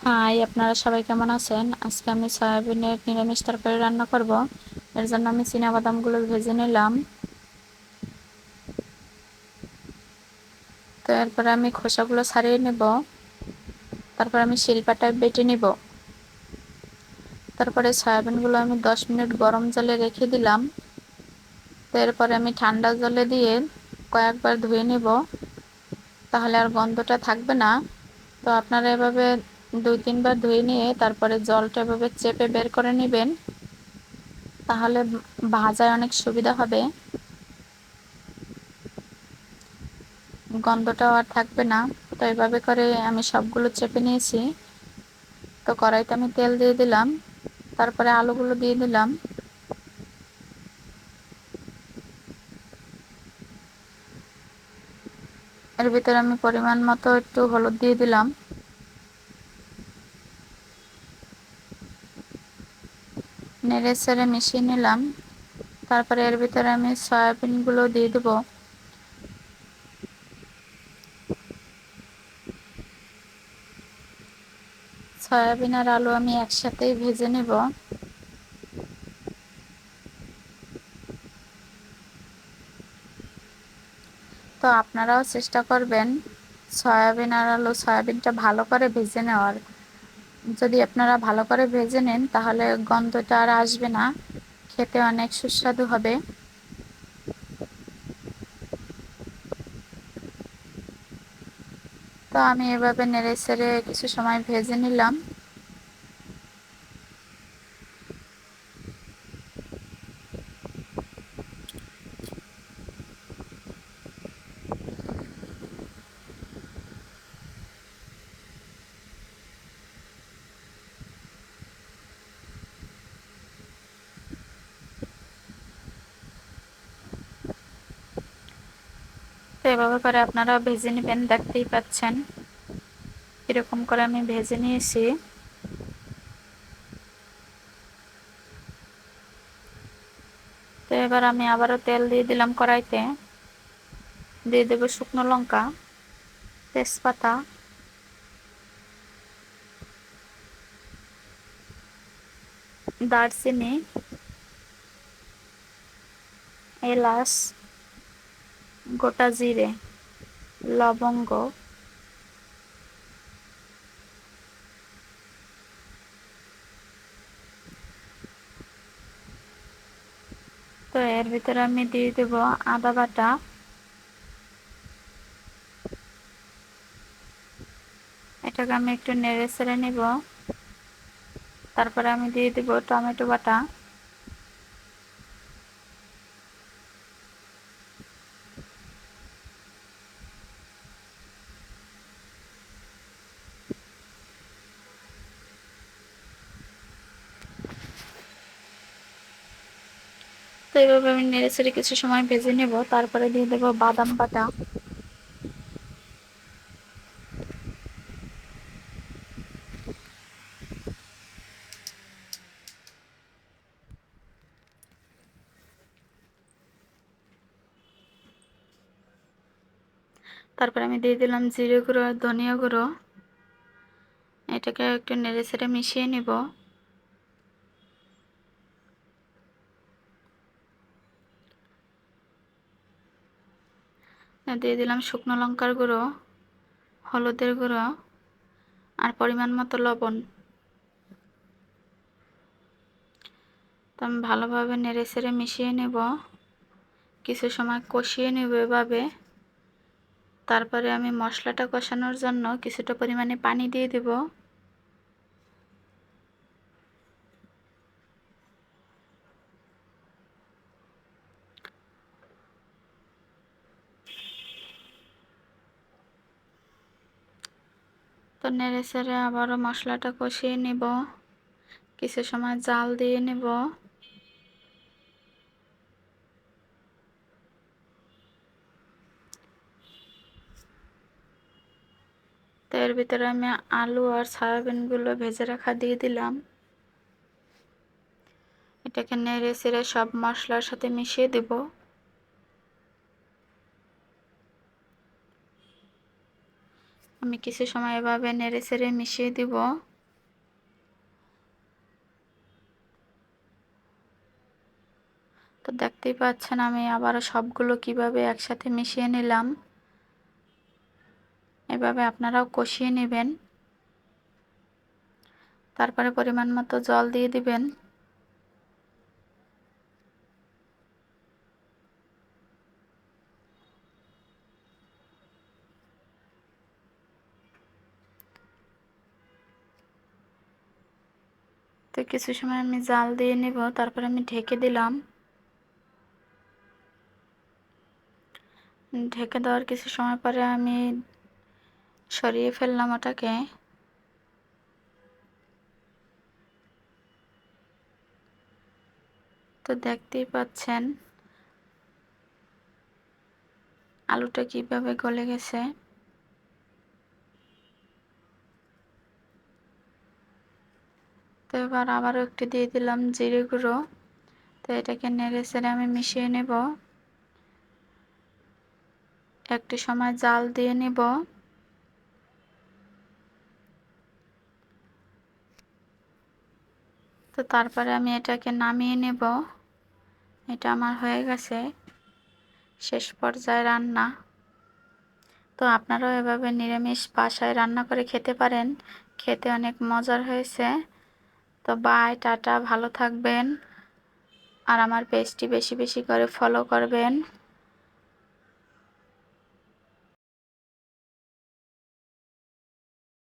High, আপনারা সবাই কেমন আছেন? আজকে আমি সয়াবিনের নিরামিষ তরকারি রান্না করব। এর জন্য আমি চীনাবাদামগুলো ভেজে নিলাম। তো এরপরে আমি খোসাগুলো ছাড়িয়ে নেব। তারপর আমি শিলপাটায় বেটে নিব। তারপরে সয়াবিনগুলো আমি 10 মিনিট গরম জলে রেখে দিলাম। তো এরপরে আমি ঠান্ডা জলে দিয়ে কয়েকবার ধুয়ে নেব, তাহলে আর গন্ধটা থাকবে না। তো আপনারা এভাবে 2-3 বার ধুয়ে নিয়ে তারপরে জলটা এভাবে চেপে বের করে নেবেন, তাহলে ভাজায় অনেক সুবিধা হবে, গন্ধটাও আর থাকবে না। তো এভাবে করে আমি সবগুলো চেপে নিয়েছি। তো কড়াইতে আমি তেল দিয়ে দিলাম, তারপরে আলুগুলো দিয়ে দিলাম। এর ভিতরে আমি পরিমাণ মতো একটু হলুদ দিয়ে দিলাম। নেড়ে চেড়ে মিশিয়ে নিলাম। তারপরে এর ভিতরে আমি সয়াবিনগুলো দিয়ে দেবো। সয়াবিন আর আলু আমি একসাথেই ভেজে নেব। তো আপনারাও চেষ্টা করবেন সয়াবিন আর আলু, সয়াবিনটা ভালো করে ভেজে নেওয়ার। যদি আপনারা ভালো করে ভেজে নেন তাহলে গন্ধটা আর আসবে না, খেতে অনেক সুস্বাদু হবে। তো আমি এভাবে নেড়ে চেড়ে কিছু সময় ভেজে নিলাম। তো এভাবে করে আপনারা ভেজে নেবেন, দেখতেই পাচ্ছেন এরকম করে আমি ভেজে নিয়েছি। তো এবার আমি আবারও তেল দিয়ে দিলাম কড়াইতে, দিয়ে দেবো শুকনো লঙ্কা, তেজপাতা, দারচিনি, এলাচ, গোটা জিরে, লবঙ্গ, তো এর ভিতরে আমি দিয়ে দেব আদা বাটা। এটাকে আমি একটু নেড়ে চেড়ে নিব। তারপরে আমি দিয়ে দেব টমেটো বাটা। তো এইভাবে আমি নেড়ে চেড়ে কিছু সময় ভেজে নেব। তারপরে দিয়ে দেব বাদাম বাটা। তারপরে আমি দিয়ে দিলাম জিরে গুঁড়ো আর ধনিয়া গুঁড়ো। এটাকে একটু নেড়ে চেড়ে মিশিয়ে নিব। দিয়ে দিলাম শুকনো লঙ্কার গুঁড়ো, হলুদের গুঁড়ো আর পরিমাণ মতো লবণ। তো আমি ভালোভাবে নেড়ে চেড়ে মিশিয়ে নেব, কিছু সময় কষিয়ে নেব এভাবে। তারপরে আমি মশলাটা কষানোর জন্য কিছুটা পরিমাণে পানি দিয়ে দেব। তো নেড়ে চেড়ে আবারও মশলাটা কষিয়ে নেব, কিছু সময় জাল দিয়ে নেব। তো এর ভিতরে আমি আলু আর সয়াবিনগুলো ভেজে রাখা দিয়ে দিলাম। এটাকে নেড়ে চেড়ে সব মশলার সাথে মিশিয়ে দেব। আমি কিছু সময় এভাবে নেড়ে চেড়ে মিশিয়ে দিব। তো দেখতেই পাচ্ছেন আমি আবারও সবগুলো কিভাবে একসাথে মিশিয়ে নিলাম। এভাবে আপনারাও কষিয়ে নেবেন। তারপরে পরিমাণ মতো জল দিয়ে দিবেন। তো কিছু সময় আমি জাল দিয়ে নেব, তারপরে আমি ঢেকে দিলাম। ঢেকে দেওয়ার কিছু সময় পরে আমি সরিয়ে ফেললাম ওটাকে। তো দেখতেই পাচ্ছেন আলুটা কিভাবে গলে গেছে। তো এবার আবারও একটু দিয়ে দিলাম জিরে গুঁড়ো। তো এটাকে নেড়ে চেড়ে আমি মিশিয়ে নেব। একটু সময় জাল দিয়ে নেব। তো তারপরে আমি এটাকে নামিয়ে নেব। এটা আমার হয়ে গেছে, শেষ পর্যায়ে রান্না। তো আপনারাও এভাবে নিরামিষ বাসায় রান্না করে খেতে পারেন, খেতে অনেক মজার হয়েছে। তো বাই, টাটা, ভালো থাকবেন আর আমার পেজটি বেশি বেশি করে ফলো করবেন।